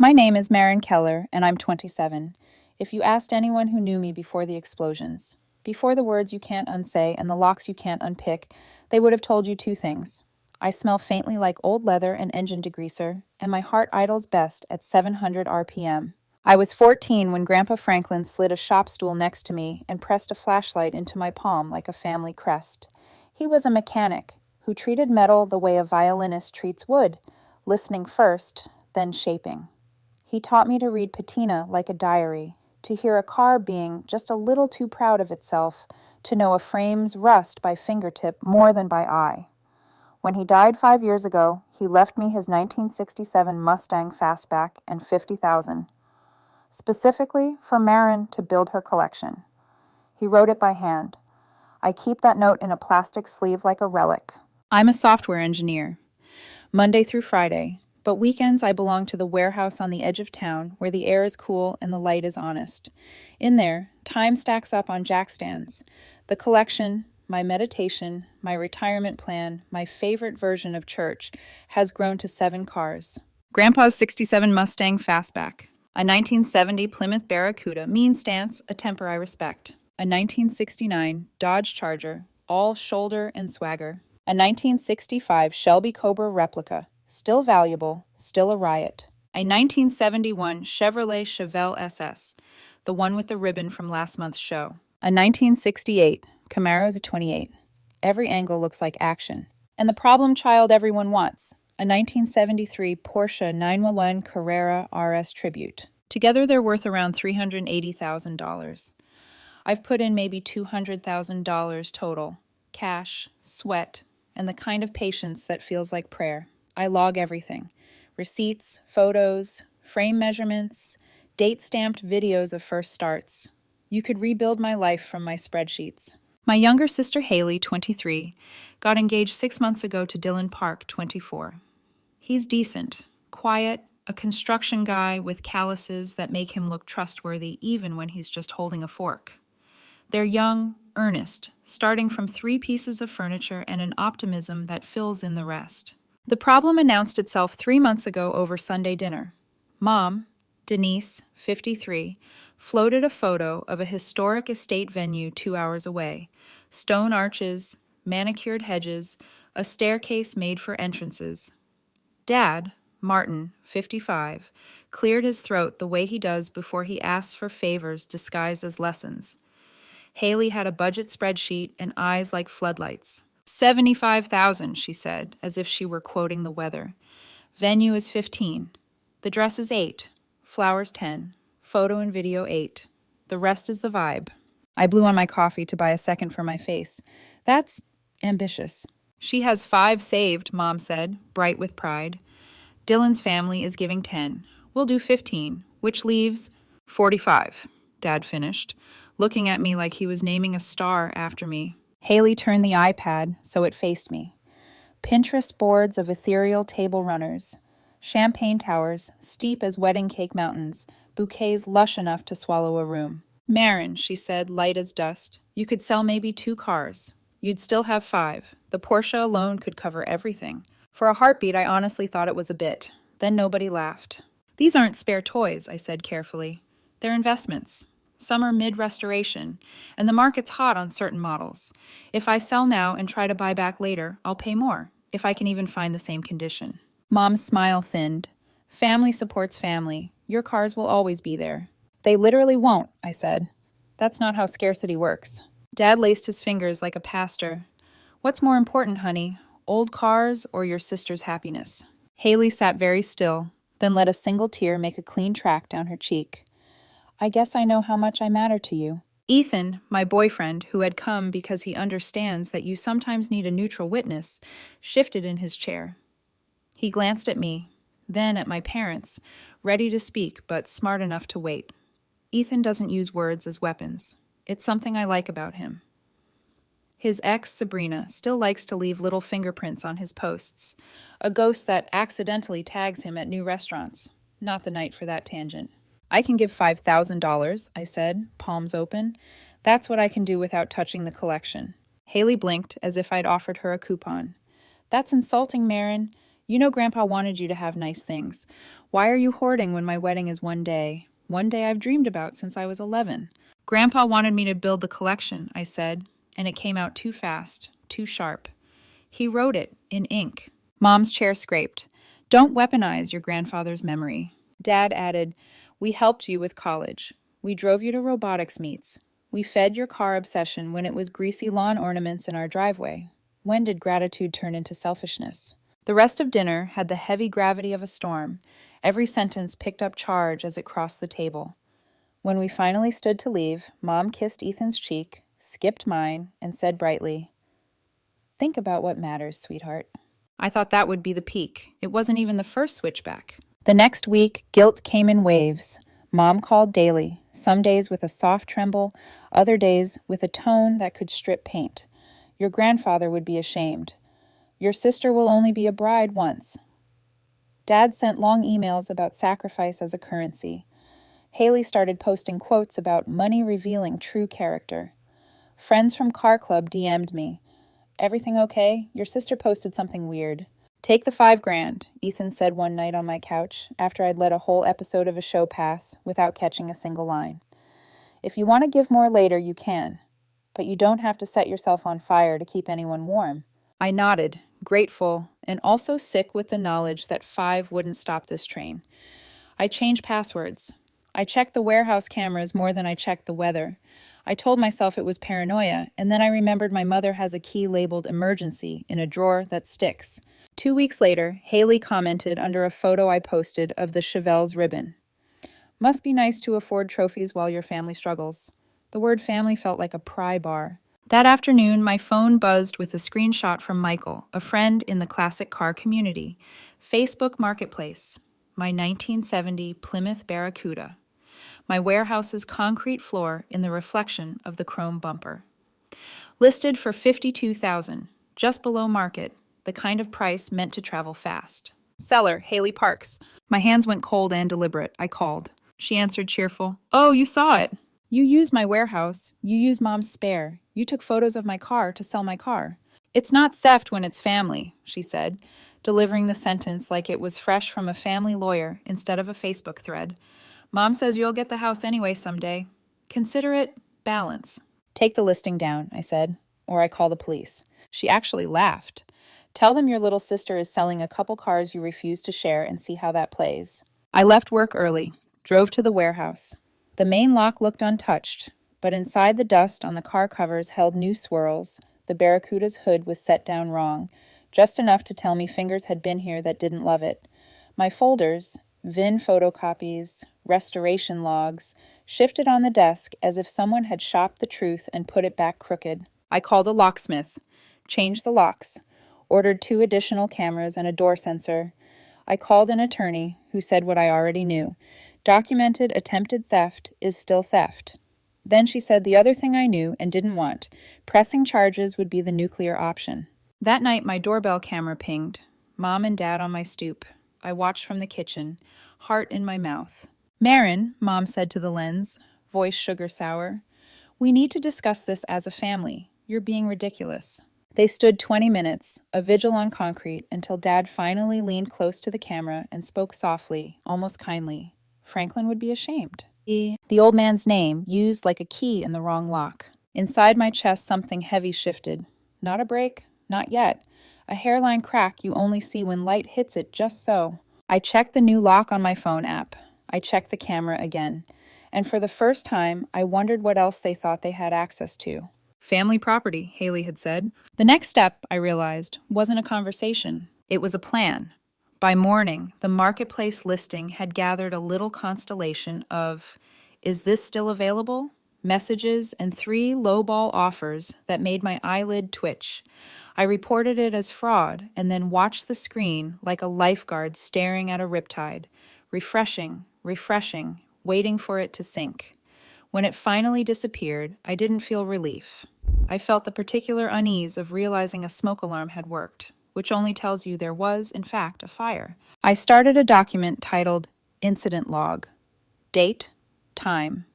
My name is Maren Keller, and I'm 27. If you asked anyone who knew me before the explosions, before the words you can't unsay and the locks you can't unpick, they would have told you two things. I smell faintly like old leather and engine degreaser, and my heart idles best at 700 RPM. I was 14 when Grandpa Franklin slid a shop stool next to me and pressed a flashlight into my palm like a family crest. He was a mechanic who treated metal the way a violinist treats wood, listening first, then shaping. He taught me to read patina like a diary, to hear a car being just a little too proud of itself, to know a frame's rust by fingertip more than by eye. When he died 5 years ago, he left me his 1967 Mustang Fastback and $50,000, specifically for Maren to build her collection. He wrote it by hand. I keep that note in a plastic sleeve like a relic. I'm a software engineer, Monday through Friday, but weekends I belong to the warehouse on the edge of town where the air is cool and the light is honest. In there, time stacks up on jack stands. The collection, my meditation, my retirement plan, my favorite version of church, has grown to 7 cars. Grandpa's 67 Mustang Fastback, a 1970 Plymouth Barracuda, mean stance, a temper I respect. A 1969 Dodge Charger, all shoulder and swagger. A 1965 Shelby Cobra replica, still valuable, still a riot. A 1971 Chevrolet Chevelle SS, the one with the ribbon from last month's show. A 1968 Camaro Z28. Every angle looks like action. And the problem child everyone wants, a 1973 Porsche 911 Carrera RS Tribute. Together they're worth around $380,000. I've put in maybe $200,000 total. Cash, sweat, and the kind of patience that feels like prayer. I log everything. Receipts, photos, frame measurements, date-stamped videos of first starts. You could rebuild my life from my spreadsheets. My younger sister Haley, 23, got engaged 6 months ago to Dylan Park, 24. He's decent, quiet, a construction guy with calluses that make him look trustworthy even when he's just holding a fork. They're young, earnest, starting from 3 pieces of furniture and an optimism that fills in the rest. The problem announced itself 3 months ago over Sunday dinner. Mom, Denise, 53, floated a photo of a historic estate venue 2 hours away. Stone arches, manicured hedges, a staircase made for entrances. Dad, Martin, 55, cleared his throat the way he does before he asks for favors disguised as lessons. Haley had a budget spreadsheet and eyes like floodlights. 75,000, she said, as if she were quoting the weather. Venue is 15. The dress is 8. Flowers 10. Photo and video 8. The rest is the vibe. I blew on my coffee to buy a second for my face. That's ambitious. She has 5 saved, Mom said, bright with pride. Dylan's family is giving 10. We'll do 15, which leaves 45, Dad finished, looking at me like he was naming a star after me. Haley turned the iPad so it faced me. Pinterest boards of ethereal table runners, champagne towers steep as wedding cake mountains, bouquets lush enough to swallow a room. Maren, she said, light as dust, you could sell maybe 2 cars. You'd still have 5. The Porsche alone could cover everything. For a heartbeat, I honestly thought it was a bit. Then nobody laughed. These aren't spare toys, I said carefully. They're investments. Some are mid-restoration, and the market's hot on certain models. If I sell now and try to buy back later, I'll pay more, if I can even find the same condition. Mom's smile thinned. Family supports family. Your cars will always be there. They literally won't, I said. That's not how scarcity works. Dad laced his fingers like a pastor. What's more important, honey, old cars or your sister's happiness? Haley sat very still, then let a single tear make a clean track down her cheek. I guess I know how much I matter to you. Ethan, my boyfriend, who had come because he understands that you sometimes need a neutral witness, shifted in his chair. He glanced at me, then at my parents, ready to speak but smart enough to wait. Ethan doesn't use words as weapons. It's something I like about him. His ex, Sabrina, still likes to leave little fingerprints on his posts, a ghost that accidentally tags him at new restaurants. Not the night for that tangent. I can give $5,000, I said, palms open. That's what I can do without touching the collection. Haley blinked as if I'd offered her a coupon. That's insulting, Maren. You know Grandpa wanted you to have nice things. Why are you hoarding when my wedding is one day? One day I've dreamed about since I was 11. Grandpa wanted me to build the collection, I said, and it came out too fast, too sharp. He wrote it in ink. Mom's chair scraped. Don't weaponize your grandfather's memory. Dad added, we helped you with college. We drove you to robotics meets. We fed your car obsession when it was greasy lawn ornaments in our driveway. When did gratitude turn into selfishness? The rest of dinner had the heavy gravity of a storm. Every sentence picked up charge as it crossed the table. When we finally stood to leave, Mom kissed Ethan's cheek, skipped mine, and said brightly, think about what matters, sweetheart. I thought that would be the peak. It wasn't even the first switchback. The next week, guilt came in waves. Mom called daily, some days with a soft tremble, other days with a tone that could strip paint. Your grandfather would be ashamed. Your sister will only be a bride once. Dad sent long emails about sacrifice as a currency. Haley started posting quotes about money revealing true character. Friends from Car Club DM'd me. Everything okay? Your sister posted something weird. Take the $5,000, Ethan said one night on my couch after I'd let a whole episode of a show pass without catching a single line. If you want to give more later, you can, but you don't have to set yourself on fire to keep anyone warm. I nodded, grateful, and also sick with the knowledge that 5 wouldn't stop this train. I changed passwords. I checked the warehouse cameras more than I checked the weather. I told myself it was paranoia, and then I remembered my mother has a key labeled emergency in a drawer that sticks. 2 weeks later, Haley commented under a photo I posted of the Chevelle's ribbon. Must be nice to afford trophies while your family struggles. The word family felt like a pry bar. That afternoon, my phone buzzed with a screenshot from Michael, a friend in the classic car community. Facebook Marketplace. My 1970 Plymouth Barracuda. My warehouse's concrete floor in the reflection of the chrome bumper. Listed for $52,000, just below market, the kind of price meant to travel fast. Seller, Haley Parks. My hands went cold and deliberate. I called. She answered cheerful. Oh, you saw it. You used my warehouse. You used Mom's spare. You took photos of my car to sell my car. It's not theft when it's family, she said, delivering the sentence like it was fresh from a family lawyer instead of a Facebook thread. Mom says you'll get the house anyway someday. Consider it balance. Take the listing down, I said, or I call the police. She actually laughed. Tell them your little sister is selling a couple cars you refuse to share and see how that plays. I left work early, drove to the warehouse. The main lock looked untouched, but inside the dust on the car covers held new swirls. The Barracuda's hood was set down wrong, just enough to tell me fingers had been here that didn't love it. My folders, VIN photocopies, restoration logs, shifted on the desk as if someone had shopped the truth and put it back crooked. I called a locksmith, changed the locks, ordered 2 additional cameras and a door sensor. I called an attorney who said what I already knew. Documented attempted theft is still theft. Then she said the other thing I knew and didn't want. Pressing charges would be the nuclear option. That night, my doorbell camera pinged. Mom and Dad on my stoop. I watched from the kitchen, heart in my mouth. Marin, Mom said to the lens, voice sugar sour. We need to discuss this as a family. You're being ridiculous. They stood 20 minutes, a vigil on concrete, until Dad finally leaned close to the camera and spoke softly, almost kindly. Franklin would be ashamed. The old man's name, used like a key in the wrong lock. Inside my chest, something heavy shifted. Not a break, not yet. A hairline crack you only see when light hits it just so. I checked the new lock on my phone app. I checked the camera again. And for the first time, I wondered what else they thought they had access to. Family property, Haley had said. The next step, I realized, wasn't a conversation. It was a plan. By morning, the marketplace listing had gathered a little constellation of, is this still available? Messages and 3 lowball offers that made my eyelid twitch. I reported it as fraud and then watched the screen like a lifeguard staring at a riptide, refreshing, waiting for it to sink. When it finally disappeared, I didn't feel relief. I felt the particular unease of realizing a smoke alarm had worked, which only tells you there was, in fact, a fire. I started a document titled Incident Log. Date, time.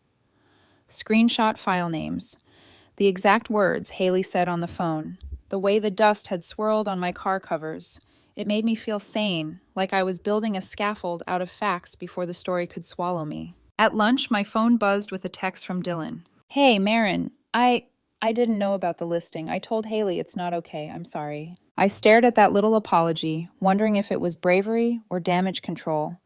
Screenshot file names. The exact words Haley said on the phone. The way the dust had swirled on my car covers. It made me feel sane, like I was building a scaffold out of facts before the story could swallow me. At lunch, my phone buzzed with a text from Dylan. Hey, Marin, I didn't know about the listing. I told Haley it's not okay. I'm sorry. I stared at that little apology, wondering if it was bravery or damage control.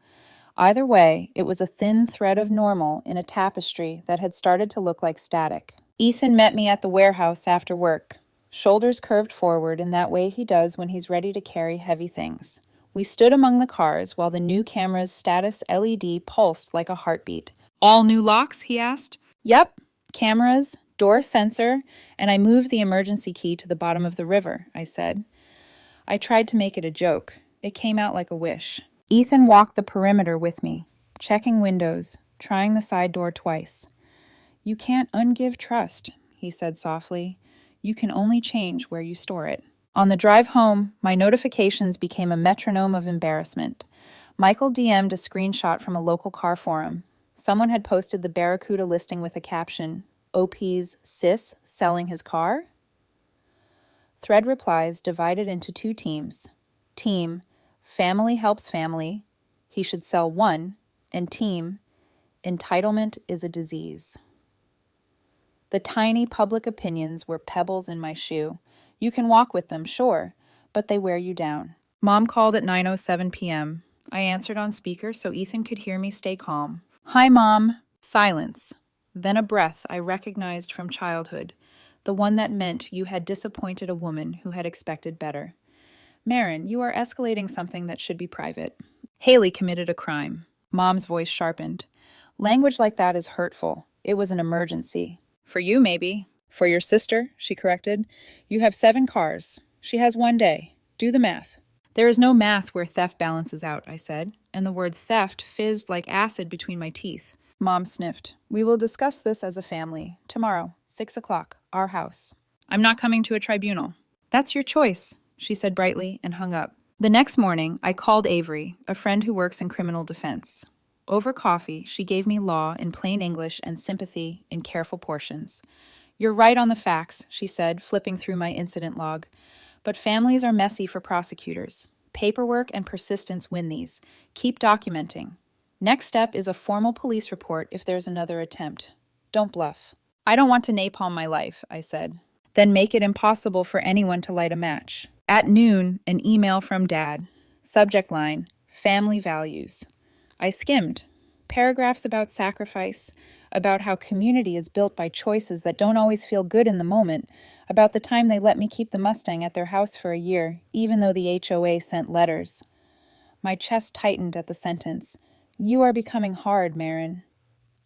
Either way, it was a thin thread of normal in a tapestry that had started to look like static. Ethan met me at the warehouse after work, shoulders curved forward in that way he does when he's ready to carry heavy things. We stood among the cars while the new camera's status LED pulsed like a heartbeat. All new locks? He asked. Yep. Cameras, door sensor, and I moved the emergency key to the bottom of the river, I said. I tried to make it a joke. It came out like a wish. Ethan walked the perimeter with me, checking windows, trying the side door twice. You can't ungive trust, he said softly. You can only change where you store it. On the drive home, my notifications became a metronome of embarrassment. Michael DM'd a screenshot from a local car forum. Someone had posted the Barracuda listing with a caption, OP's sis selling his car? Thread replies divided into two teams. Team, family helps family, he should sell one, and team, entitlement is a disease. The tiny public opinions were pebbles in my shoe. You can walk with them, sure, but they wear you down. Mom called at 9:07 p.m. I answered on speaker so Ethan could hear me stay calm. Hi, Mom. Silence. Then a breath I recognized from childhood, the one that meant you had disappointed a woman who had expected better. Marin, you are escalating something that should be private. Haley committed a crime. Mom's voice sharpened. Language like that is hurtful. It was an emergency. For you, maybe. For your sister, she corrected. You have 7 cars. She has 1 day. Do the math. There is no math where theft balances out, I said, and the word theft fizzed like acid between my teeth. Mom sniffed. We will discuss this as a family. Tomorrow, 6 o'clock, our house. I'm not coming to a tribunal. That's your choice, she said brightly and hung up. The next morning, I called Avery, a friend who works in criminal defense. Over coffee, she gave me law in plain English and sympathy in careful portions. You're right on the facts, she said, flipping through my incident log. But families are messy for prosecutors. Paperwork and persistence win these. Keep documenting. Next step is a formal police report if there's another attempt. Don't bluff. I don't want to napalm my life, I said. Then make it impossible for anyone to light a match. At noon, an email from Dad. Subject line, family values. I skimmed. Paragraphs about sacrifice, about how community is built by choices that don't always feel good in the moment, about the time they let me keep the Mustang at their house for a year, even though the HOA sent letters. My chest tightened at the sentence. You are becoming hard, Marin.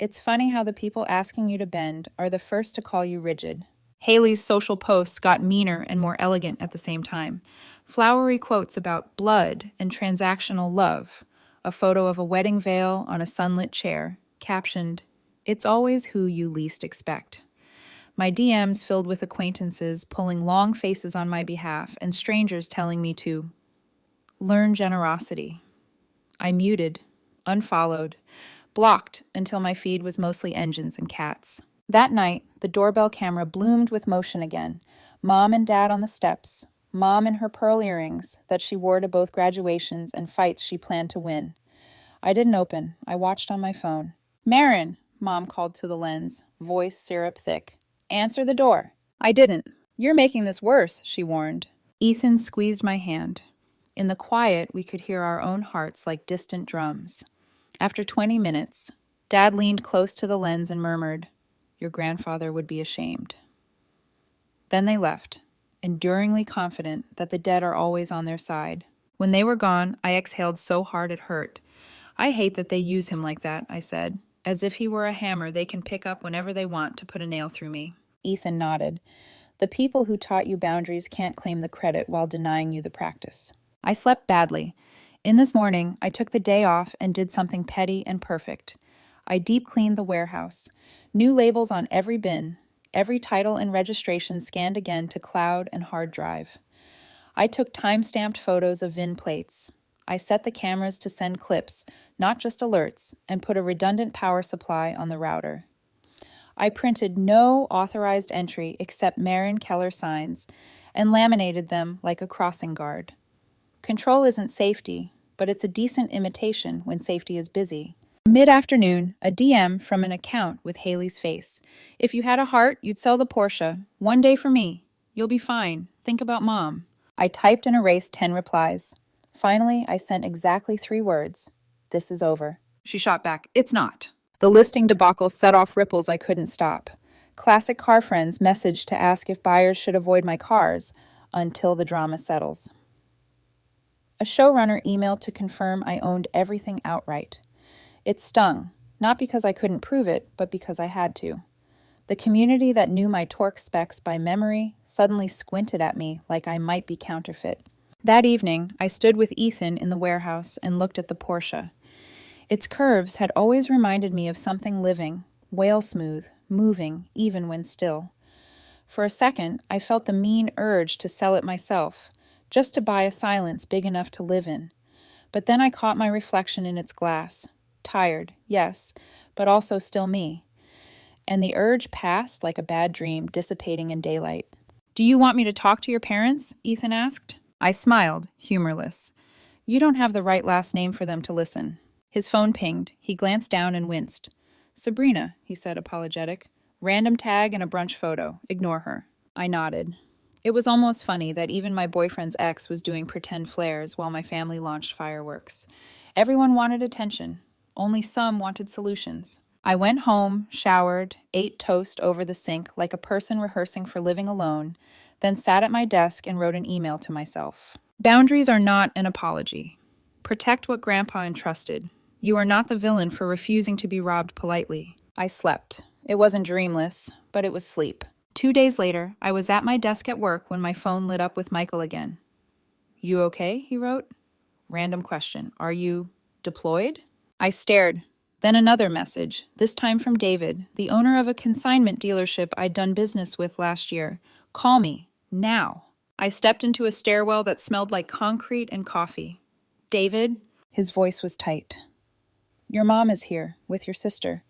It's funny how the people asking you to bend are the first to call you rigid. Haley's social posts got meaner and more elegant at the same time. Flowery quotes about blood and transactional love. A photo of a wedding veil on a sunlit chair, captioned, It's always who you least expect. My DMs filled with acquaintances pulling long faces on my behalf and strangers telling me to learn generosity. I muted, unfollowed, blocked until my feed was mostly engines and cats. That night, the doorbell camera bloomed with motion again. Mom and Dad on the steps. Mom in her pearl earrings that she wore to both graduations and fights she planned to win. I didn't open. I watched on my phone. Marin, Mom called to the lens, voice syrup thick. Answer the door. I didn't. You're making this worse, she warned. Ethan squeezed my hand. In the quiet, we could hear our own hearts like distant drums. After 20 minutes, Dad leaned close to the lens and murmured, Your grandfather would be ashamed. Then they left, enduringly confident that the dead are always on their side. When they were gone, I exhaled so hard it hurt. I hate that they use him like that, I said, as if he were a hammer they can pick up whenever they want to put a nail through me. Ethan nodded. The people who taught you boundaries can't claim the credit while denying you the practice. I slept badly. In this morning, I took the day off and did something petty and perfect. I deep cleaned the warehouse. New labels on every bin. Every title and registration scanned again to cloud and hard drive. I took time-stamped photos of VIN plates. I set the cameras to send clips, not just alerts, and put a redundant power supply on the router. I printed no authorized entry except Marin Keller signs and laminated them like a crossing guard. Control isn't safety, but it's a decent imitation when safety is busy. Mid-afternoon, a DM from an account with Haley's face. If you had a heart, you'd sell the Porsche. One day for me. You'll be fine. Think about mom. I typed and erased 10 replies. Finally, I sent exactly 3 words. This is over. She shot back, it's not. The listing debacle set off ripples I couldn't stop. Classic car friends messaged to ask if buyers should avoid my cars until the drama settles. A showrunner emailed to confirm I owned everything outright. It stung, not because I couldn't prove it, but because I had to. The community that knew my torque specs by memory suddenly squinted at me like I might be counterfeit. That evening, I stood with Ethan in the warehouse and looked at the Porsche. Its curves had always reminded me of something living, whale smooth, moving, even when still. For a second, I felt the mean urge to sell it myself, just to buy a silence big enough to live in. But then I caught my reflection in its glass. Tired, yes, but also still me. And the urge passed like a bad dream dissipating in daylight. "Do you want me to talk to your parents?" Ethan asked. I smiled, humorless. "You don't have the right last name for them to listen." His phone pinged. He glanced down and winced. "Sabrina," he said, apologetic. "Random tag and a brunch photo. Ignore her." I nodded. It was almost funny that even my boyfriend's ex was doing pretend flares while my family launched fireworks. Everyone wanted attention. Only some wanted solutions. I went home, showered, ate toast over the sink like a person rehearsing for living alone, then sat at my desk and wrote an email to myself. Boundaries are not an apology. Protect what Grandpa entrusted. You are not the villain for refusing to be robbed politely. I slept. It wasn't dreamless, but it was sleep. 2 days later, I was at my desk at work when my phone lit up with Michael again. "You okay?" he wrote. Random question. "Are you deployed?" I stared. Then another message, this time from David, the owner of a consignment dealership I'd done business with last year. "Call me. Now." I stepped into a stairwell that smelled like concrete and coffee. "David?" His voice was tight. "Your mom is here, with your sister.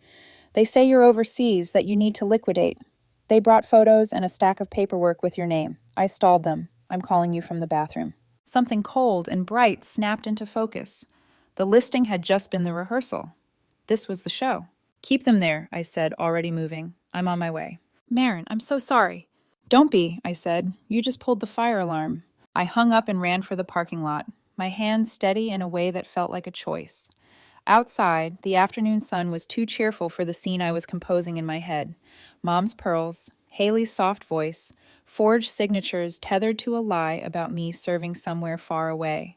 They say you're overseas, that you need to liquidate. They brought photos and a stack of paperwork with your name. I stalled them. I'm calling you from the bathroom." Something cold and bright snapped into focus. The listing had just been the rehearsal. This was the show. "Keep them there," I said, already moving. "I'm on my way." "Maren, I'm so sorry." "Don't be," I said. "You just pulled the fire alarm." I hung up and ran for the parking lot, my hands steady in a way that felt like a choice. Outside, the afternoon sun was too cheerful for the scene I was composing in my head. Mom's pearls, Haley's soft voice, forged signatures tethered to a lie about me serving somewhere far away.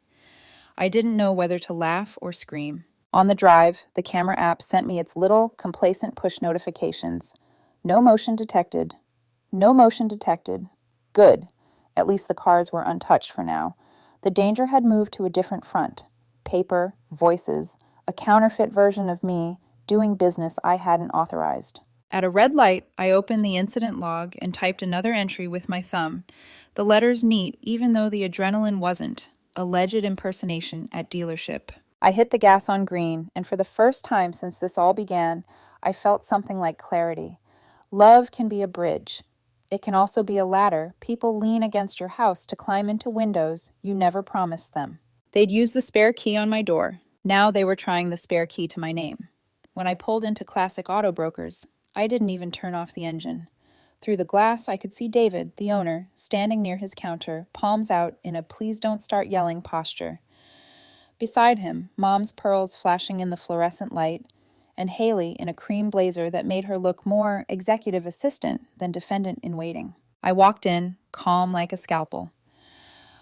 I didn't know whether to laugh or scream. On the drive, the camera app sent me its little, complacent push notifications. No motion detected. No motion detected. Good. At least the cars were untouched for now. The danger had moved to a different front. Paper, voices, a counterfeit version of me doing business I hadn't authorized. At a red light, I opened the incident log and typed another entry with my thumb. The letters neat, even though the adrenaline wasn't. Alleged impersonation at dealership. I hit the gas on green, and for the first time since this all began, I felt something like clarity. Love can be a bridge. It can also be a ladder people lean against your house to climb into windows you never promised them. They'd used the spare key on my door. Now they were trying the spare key to my name. When I pulled into Classic Auto Brokers, I didn't even turn off the engine. Through the glass, I could see David, the owner, standing near his counter, palms out in a please don't start yelling posture. Beside him, Mom's pearls flashing in the fluorescent light, and Haley in a cream blazer that made her look more executive assistant than defendant in waiting. I walked in, calm like a scalpel.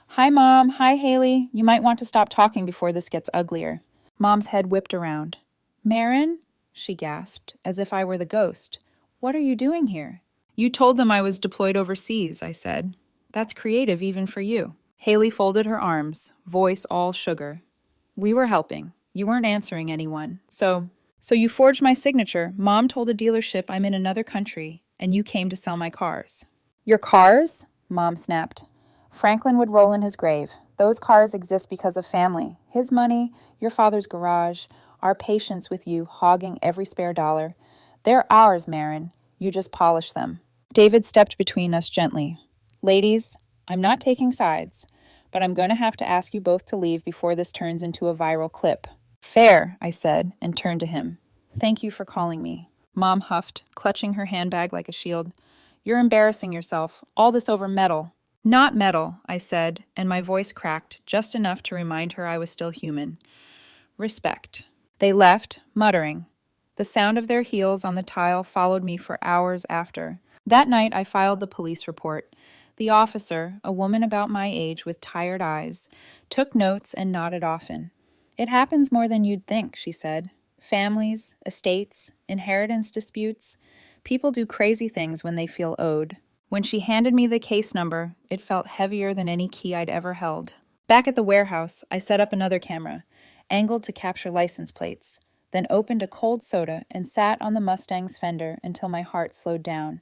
"Hi, Mom. Hi, Haley. You might want to stop talking before this gets uglier." Mom's head whipped around. "Maren?" she gasped, as if I were the ghost. "What are you doing here?" "You told them I was deployed overseas," I said. "That's creative even for you." Haley folded her arms, voice all sugar. "We were helping. You weren't answering anyone. So you forged my signature. Mom told a dealership I'm in another country, and you came to sell my cars." "Your cars?" Mom snapped. "Franklin would roll in his grave. Those cars exist because of family. His money, your father's garage, our patience with you hogging every spare dollar. They're ours, Maren. You just polish them." David stepped between us gently. "Ladies, I'm not taking sides, but I'm going to have to ask you both to leave before this turns into a viral clip. Fair, I said, and turned to him. Thank you for calling me. Mom huffed, clutching her handbag like a shield. You're embarrassing yourself. All this over metal. Not metal, I said, and my voice cracked just enough to remind her I was still human. Respect. They left, muttering. The sound of their heels on the tile followed me for hours after. That night, I filed the police report. The officer, a woman about my age with tired eyes, took notes and nodded often. It happens more than you'd think, she said. Families, estates, inheritance disputes. People do crazy things when they feel owed. When she handed me the case number, it felt heavier than any key I'd ever held. Back at the warehouse, I set up another camera, angled to capture license plates, then opened a cold soda and sat on the Mustang's fender until my heart slowed down.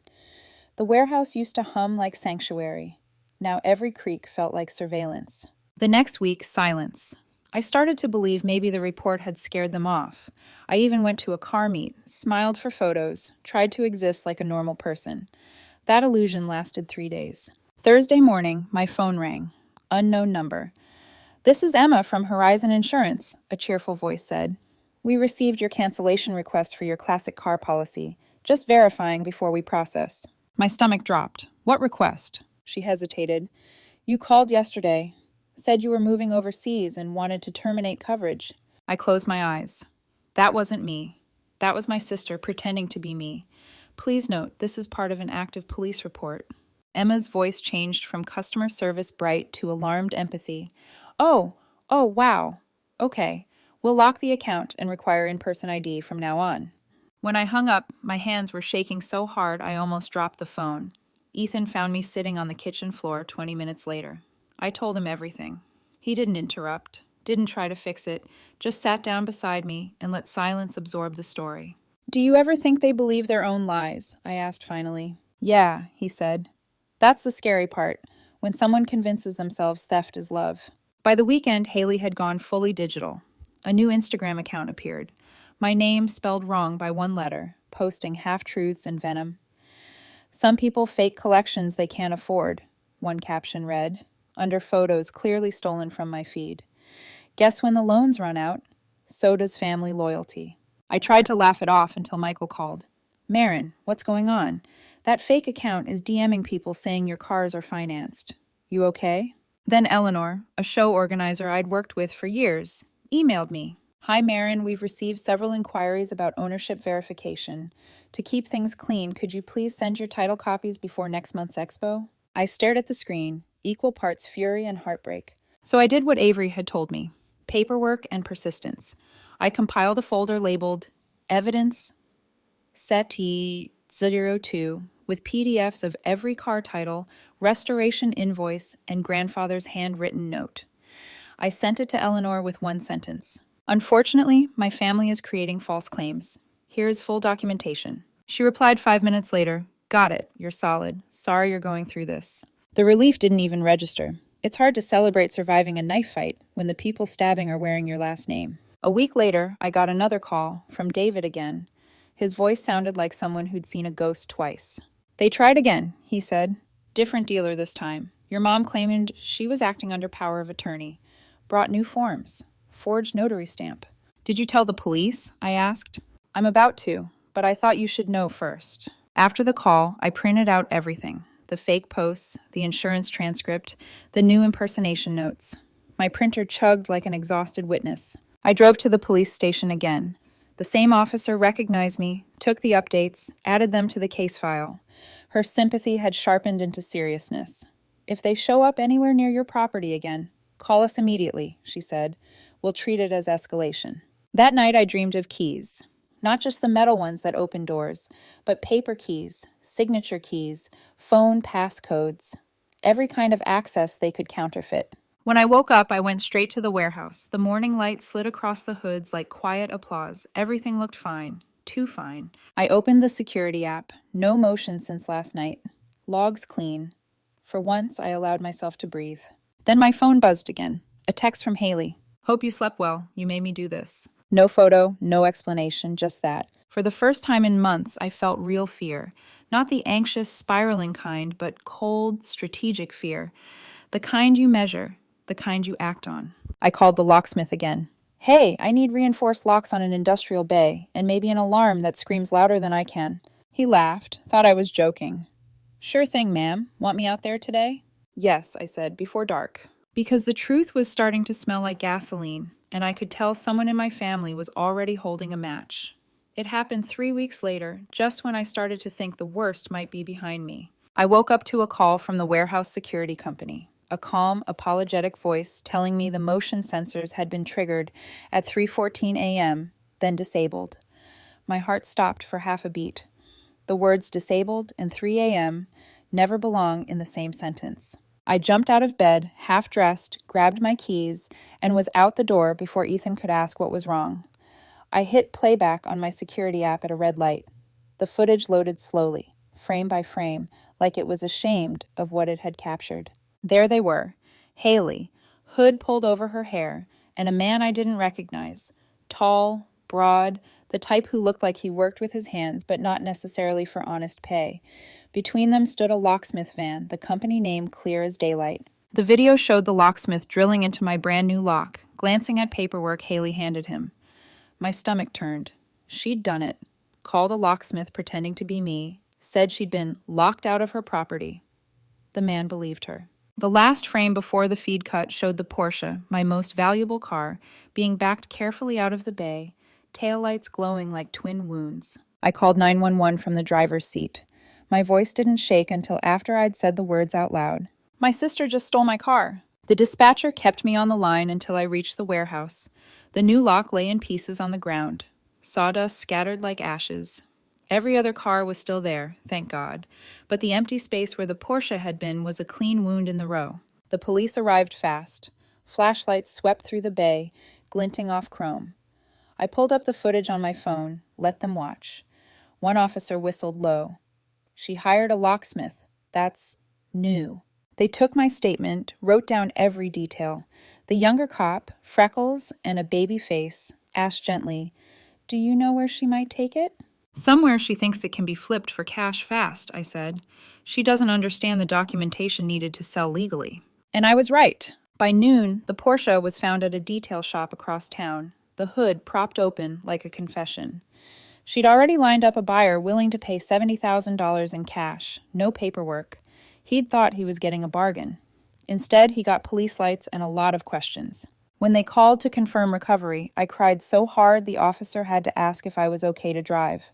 The warehouse used to hum like sanctuary. Now every creak felt like surveillance. The next week, silence. I started to believe maybe the report had scared them off. I even went to a car meet, smiled for photos, tried to exist like a normal person. That illusion lasted 3 days. Thursday morning, my phone rang. Unknown number. This is Emma from Horizon Insurance, a cheerful voice said. We received your cancellation request for your classic car policy. Just verifying before we process. My stomach dropped. What request? She hesitated. You called yesterday. Said you were moving overseas and wanted to terminate coverage. I closed my eyes. That wasn't me. That was my sister pretending to be me. Please note, this is part of an active police report. Emma's voice changed from customer service bright to alarmed empathy. Oh, wow. Okay, we'll lock the account and require in-person ID from now on. When I hung up, my hands were shaking so hard I almost dropped the phone. Ethan found me sitting on the kitchen floor 20 minutes later. I told him everything. He didn't interrupt, didn't try to fix it, just sat down beside me and let silence absorb the story. Do you ever think they believe their own lies? I asked finally. Yeah, he said. That's the scary part, when someone convinces themselves theft is love. By the weekend, Haley had gone fully digital. A new Instagram account appeared. My name spelled wrong by one letter, posting half-truths and venom. Some people fake collections they can't afford, one caption read, under photos clearly stolen from my feed. Guess when the loans run out? So does family loyalty. I tried to laugh it off until Michael called. Marin, what's going on? That fake account is DMing people saying your cars are financed. You okay? Then Eleanor, a show organizer I'd worked with for years, emailed me. Hi, Marin, we've received several inquiries about ownership verification. To keep things clean, could you please send your title copies before next month's expo? I stared at the screen, equal parts fury and heartbreak. So I did what Avery had told me. Paperwork and persistence. I compiled a folder labeled Evidence SETI 02 with PDFs of every car title, restoration invoice, and grandfather's handwritten note. I sent it to Eleanor with one sentence. Unfortunately, my family is creating false claims. Here is full documentation. She replied 5 minutes later, Got it, you're solid. Sorry you're going through this. The relief didn't even register. It's hard to celebrate surviving a knife fight when the people stabbing are wearing your last name. A week later, I got another call, from David again. His voice sounded like someone who'd seen a ghost twice. They tried again, he said. Different dealer this time. Your mom claimed she was acting under power of attorney. Brought new forms. Forged notary stamp. Did you tell the police? I asked. I'm about to, but I thought you should know first. After the call, I printed out everything. The fake posts, the insurance transcript, the new impersonation notes. My printer chugged like an exhausted witness. I drove to the police station again. The same officer recognized me, took the updates, added them to the case file. Her sympathy had sharpened into seriousness. If they show up anywhere near your property again, call us immediately, she said. We'll treat it as escalation. That night I dreamed of keys. Not just the metal ones that open doors, but paper keys, signature keys, phone passcodes, every kind of access they could counterfeit. When I woke up, I went straight to the warehouse. The morning light slid across the hoods like quiet applause. Everything looked fine. Too fine. I opened the security app. No motion since last night. Logs clean. For once, I allowed myself to breathe. Then my phone buzzed again. A text from Haley. Hope you slept well. You made me do this. No photo, no explanation, just that. For the first time in months, I felt real fear. Not the anxious, spiraling kind, but cold, strategic fear. The kind you measure. the kind you act on. I called the locksmith again. Hey, I need reinforced locks on an industrial bay, and maybe an alarm that screams louder than I can. He laughed, thought I was joking. Sure thing, ma'am. Want me out there today? Yes, I said, before dark. Because the truth was starting to smell like gasoline, and I could tell someone in my family was already holding a match. It happened 3 weeks later, just when I started to think the worst might be behind me. I woke up to a call from the warehouse security company. A calm, apologetic voice telling me the motion sensors had been triggered at 3:14 a.m., then disabled. My heart stopped for half a beat. The words disabled and 3 a.m. never belong in the same sentence. I jumped out of bed, half-dressed, grabbed my keys, and was out the door before Ethan could ask what was wrong. I hit playback on my security app at a red light. The footage loaded slowly, frame by frame, like it was ashamed of what it had captured. There they were, Haley, hood pulled over her hair, and a man I didn't recognize. Tall, broad, the type who looked like he worked with his hands, but not necessarily for honest pay. Between them stood a locksmith van, the company name clear as daylight. The video showed the locksmith drilling into my brand new lock, glancing at paperwork Haley handed him. My stomach turned. She'd done it. Called a locksmith pretending to be me, said she'd been locked out of her property. The man believed her. The last frame before the feed cut showed the Porsche, my most valuable car, being backed carefully out of the bay, taillights glowing like twin wounds. I called 911 from the driver's seat. My voice didn't shake until after I'd said the words out loud. My sister just stole my car. The dispatcher kept me on the line until I reached the warehouse. The new lock lay in pieces on the ground, sawdust scattered like ashes. Every other car was still there, thank God, but the empty space where the Porsche had been was a clean wound in the row. The police arrived fast. Flashlights swept through the bay, glinting off chrome. I pulled up the footage on my phone, let them watch. One officer whistled low. She hired a locksmith. That's new. They took my statement, wrote down every detail. The younger cop, freckles and a baby face, asked gently, "Do you know where she might take it?" "Somewhere she thinks it can be flipped for cash fast," I said. "She doesn't understand the documentation needed to sell legally." And I was right. By noon, the Porsche was found at a detail shop across town, the hood propped open like a confession. She'd already lined up a buyer willing to pay $70,000 in cash, no paperwork. He'd thought he was getting a bargain. Instead, he got police lights and a lot of questions. When they called to confirm recovery, I cried so hard the officer had to ask if I was okay to drive.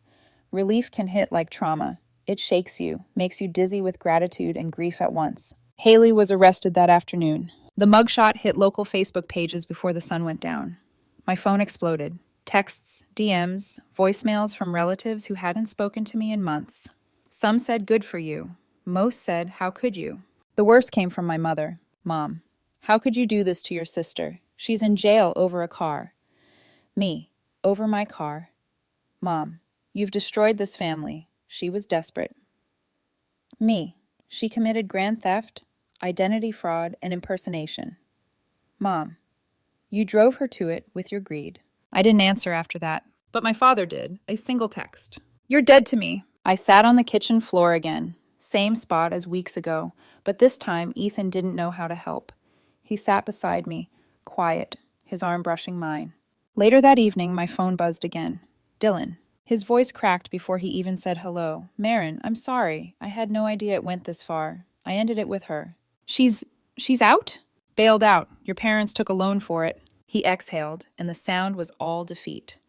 Relief can hit like trauma. It shakes you, makes you dizzy with gratitude and grief at once. Haley was arrested that afternoon. The mugshot hit local Facebook pages before the sun went down. My phone exploded. Texts, DMs, voicemails from relatives who hadn't spoken to me in months. Some said, "Good for you." Most said, "How could you?" The worst came from my mother. "Mom, how could you do this to your sister? She's in jail over a car." Me, over my car. "Mom, you've destroyed this family." She was desperate. Me, she committed grand theft, identity fraud, and impersonation. "Mom, you drove her to it with your greed." I didn't answer after that, but my father did, a single text. "You're dead to me." I sat on the kitchen floor again, same spot as weeks ago, but this time Ethan didn't know how to help. He sat beside me, quiet, his arm brushing mine. Later that evening, my phone buzzed again. Dylan. His voice cracked before he even said hello. "Marin, I'm sorry. I had no idea it went this far. I ended it with her." She's out?" "Bailed out. Your parents took a loan for it." He exhaled, and the sound was all defeat.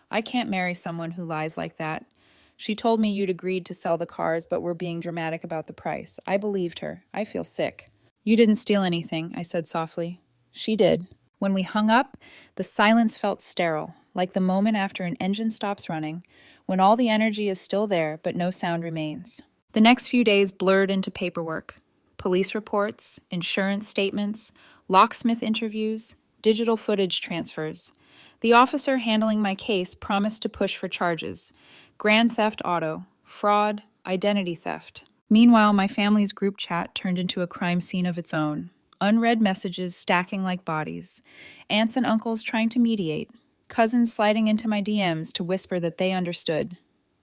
"I can't marry someone who lies like that. She told me you'd agreed to sell the cars, but were being dramatic about the price. I believed her. I feel sick." "You didn't steal anything," I said softly. "She did." When we hung up, the silence felt sterile, like the moment after an engine stops running, when all the energy is still there, but no sound remains. The next few days blurred into paperwork. Police reports, insurance statements, locksmith interviews, digital footage transfers. The officer handling my case promised to push for charges: grand theft auto, fraud, identity theft. Meanwhile, my family's group chat turned into a crime scene of its own. Unread messages stacking like bodies. Aunts and uncles trying to mediate. Cousins sliding into my DMs to whisper that they understood.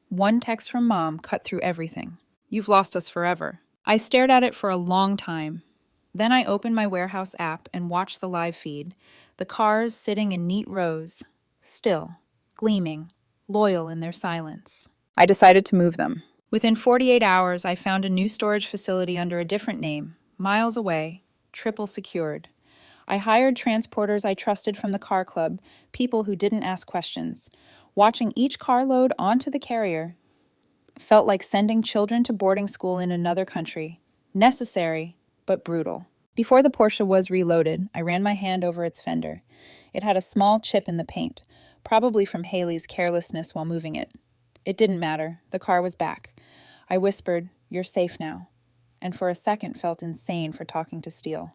One text from Mom cut through everything. "You've lost us forever." I stared at it for a long time. Then I opened my warehouse app and watched the live feed. The cars sitting in neat rows, still, gleaming, loyal in their silence. I decided to move them. Within 48 hours, I found a new storage facility under a different name, miles away, triple secured. I hired transporters I trusted from the car club, people who didn't ask questions. Watching each car load onto the carrier felt like sending children to boarding school in another country. Necessary, but brutal. Before the Porsche was reloaded, I ran my hand over its fender. It had a small chip in the paint, probably from Haley's carelessness while moving it. It didn't matter. The car was back. I whispered, "You're safe now," and for a second felt insane for talking to steel.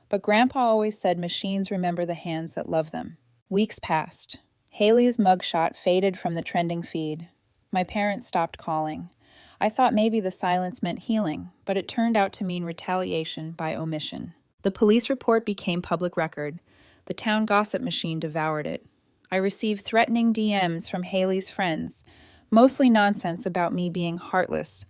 But Grandpa always said machines remember the hands that love them. Weeks passed. Haley's mugshot faded from the trending feed. My parents stopped calling. I thought maybe the silence meant healing, but it turned out to mean retaliation by omission. The police report became public record. The town gossip machine devoured it. I received threatening DMs from Haley's friends, mostly nonsense about me being heartless.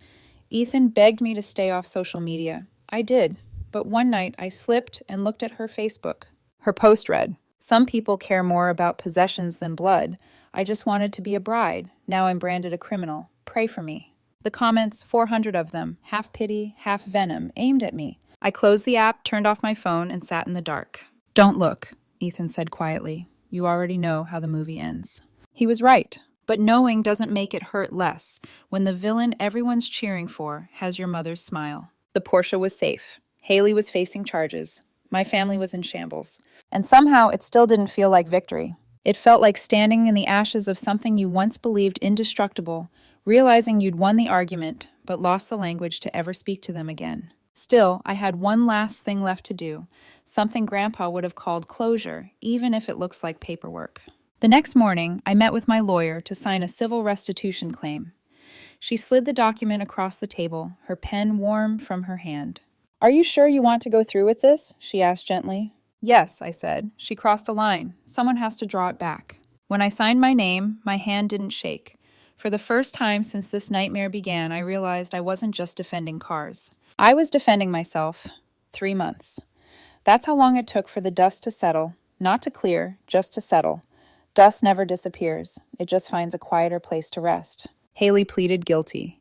Ethan begged me to stay off social media. I did, but one night I slipped and looked at her Facebook. Her post read, "Some people care more about possessions than blood. I just wanted to be a bride. Now I'm branded a criminal. Pray for me." The comments, 400 of them, half pity, half venom, aimed at me. I closed the app, turned off my phone, and sat in the dark. "Don't look," Ethan said quietly. "You already know how the movie ends." He was right. But knowing doesn't make it hurt less when the villain everyone's cheering for has your mother's smile. The Porsche was safe. Haley was facing charges. My family was in shambles. And somehow it still didn't feel like victory. It felt like standing in the ashes of something you once believed indestructible, realizing you'd won the argument, but lost the language to ever speak to them again. Still, I had one last thing left to do, something Grandpa would have called closure, even if it looks like paperwork. The next morning, I met with my lawyer to sign a civil restitution claim. She slid the document across the table, her pen warm from her hand. "Are you sure you want to go through with this?" she asked gently. "Yes," I said. She crossed a line. Someone has to draw it back. When I signed my name, my hand didn't shake. For the first time since this nightmare began, I realized I wasn't just defending cars. I was defending myself. 3 months. That's how long it took for the dust to settle. Not to clear, just to settle. Dust never disappears. It just finds a quieter place to rest. Haley pleaded guilty.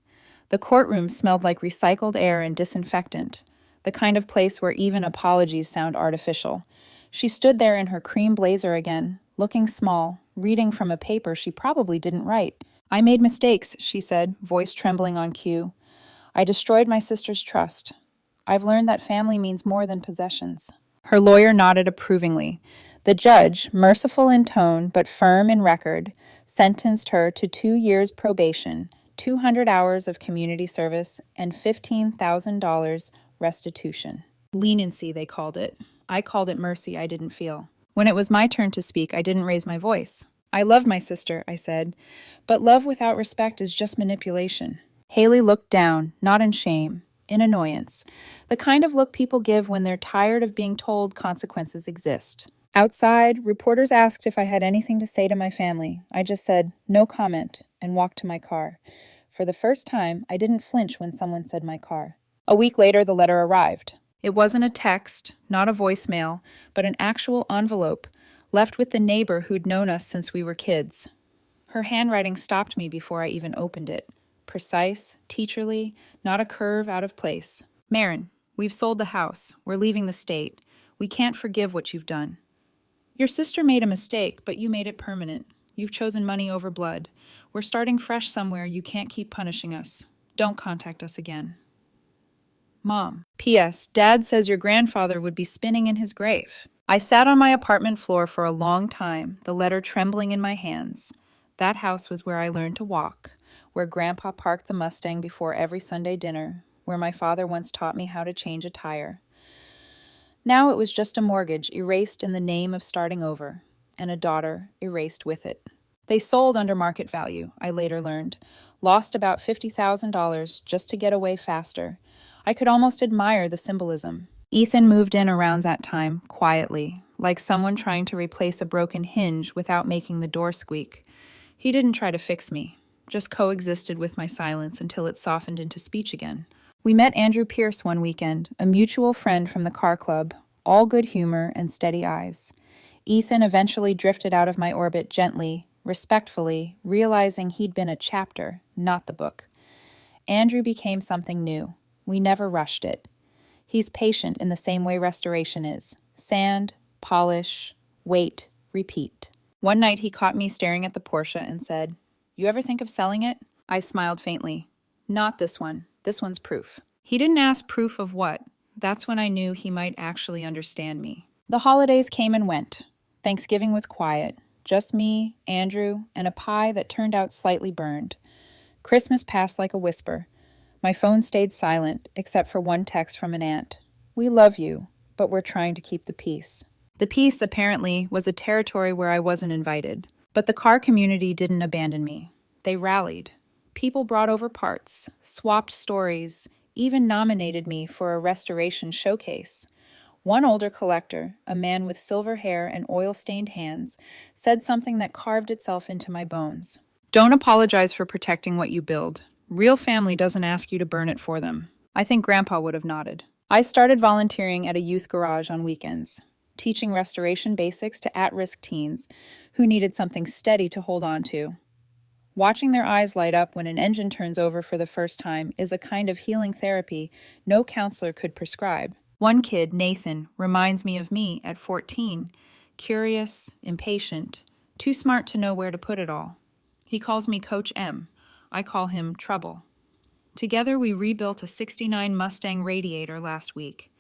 The courtroom smelled like recycled air and disinfectant, the kind of place where even apologies sound artificial. She stood there in her cream blazer again, looking small, reading from a paper she probably didn't write. "I made mistakes," she said, voice trembling on cue. "I destroyed my sister's trust. I've learned that family means more than possessions." Her lawyer nodded approvingly. The judge, merciful in tone but firm in record, sentenced her to 2 years probation, 200 hours of community service, and $15,000 restitution. Leniency, they called it. I called it mercy I didn't feel. When it was my turn to speak, I didn't raise my voice. "I love my sister," I said, "but love without respect is just manipulation." Haley looked down, not in shame, in annoyance, the kind of look people give when they're tired of being told consequences exist. Outside, reporters asked if I had anything to say to my family. I just said, "No comment," and walked to my car. For the first time, I didn't flinch when someone said my car. A week later, the letter arrived. It wasn't a text, not a voicemail, but an actual envelope, left with the neighbor who'd known us since we were kids. Her handwriting stopped me before I even opened it. Precise, teacherly, not a curve out of place. "Marin, we've sold the house. We're leaving the state. We can't forgive what you've done. Your sister made a mistake, but you made it permanent. You've chosen money over blood. We're starting fresh somewhere. You can't keep punishing us. Don't contact us again. Mom. P.S. Dad says your grandfather would be spinning in his grave." I sat on my apartment floor for a long time, the letter trembling in my hands. That house was where I learned to walk, where Grandpa parked the Mustang before every Sunday dinner, where my father once taught me how to change a tire. Now it was just a mortgage erased in the name of starting over, and a daughter erased with it. They sold under market value, I later learned, lost about $50,000 just to get away faster. I could almost admire the symbolism. Ethan moved in around that time, quietly, like someone trying to replace a broken hinge without making the door squeak. He didn't try to fix me, just coexisted with my silence until it softened into speech again. We met Andrew Pierce one weekend, a mutual friend from the car club, all good humor and steady eyes. Ethan eventually drifted out of my orbit gently, respectfully, realizing he'd been a chapter, not the book. Andrew became something new. We never rushed it. He's patient in the same way restoration is. Sand, polish, wait, repeat. One night he caught me staring at the Porsche and said, "You ever think of selling it?" I smiled faintly. "Not this one. This one's proof." He didn't ask proof of what. That's when I knew he might actually understand me. The holidays came and went. Thanksgiving was quiet. Just me, Andrew, and a pie that turned out slightly burned. Christmas passed like a whisper. My phone stayed silent, except for one text from an aunt. "We love you, but we're trying to keep the peace." The peace, apparently, was a territory where I wasn't invited. But the car community didn't abandon me. They rallied. People brought over parts, swapped stories, even nominated me for a restoration showcase. One older collector, a man with silver hair and oil-stained hands, said something that carved itself into my bones. "Don't apologize for protecting what you build. Real family doesn't ask you to burn it for them." I think Grandpa would have nodded. I started volunteering at a youth garage on weekends, teaching restoration basics to at-risk teens who needed something steady to hold on to. Watching their eyes light up when an engine turns over for the first time is a kind of healing therapy no counselor could prescribe. One kid, Nathan, reminds me of me at 14, curious, impatient, too smart to know where to put it all. He calls me Coach M. I call him Trouble. Together we rebuilt a '69 Mustang radiator last week.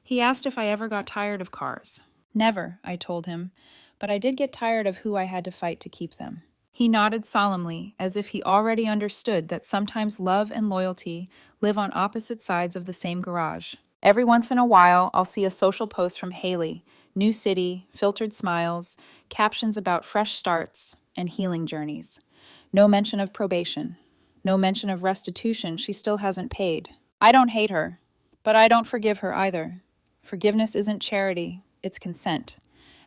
He asked if I ever got tired of cars. Never, I told him, but I did get tired of who I had to fight to keep them. He nodded solemnly, as if he already understood that sometimes love and loyalty live on opposite sides of the same garage. Every once in a while, I'll see a social post from Haley, new city, filtered smiles, captions about fresh starts and healing journeys. No mention of probation. No mention of restitution she still hasn't paid. I don't hate her, but I don't forgive her either. Forgiveness isn't charity, it's consent.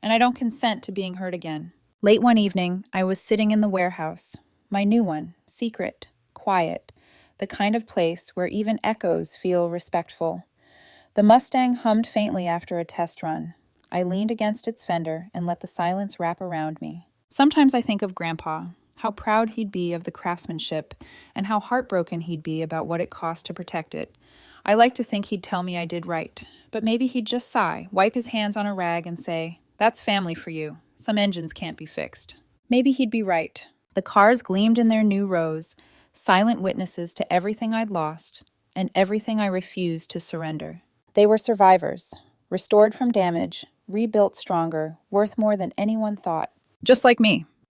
And I don't consent to being hurt again. Late one evening, I was sitting in the warehouse. My new one, secret, quiet, the kind of place where even echoes feel respectful. The Mustang hummed faintly after a test run. I leaned against its fender and let the silence wrap around me. Sometimes I think of Grandpa, how proud he'd be of the craftsmanship, and how heartbroken he'd be about what it cost to protect it. I like to think he'd tell me I did right, but maybe he'd just sigh, wipe his hands on a rag and say, "That's family for you. Some engines can't be fixed." Maybe he'd be right. The cars gleamed in their new rows, silent witnesses to everything I'd lost and everything I refused to surrender. They were survivors, restored from damage, rebuilt stronger, worth more than anyone thought. Just like me.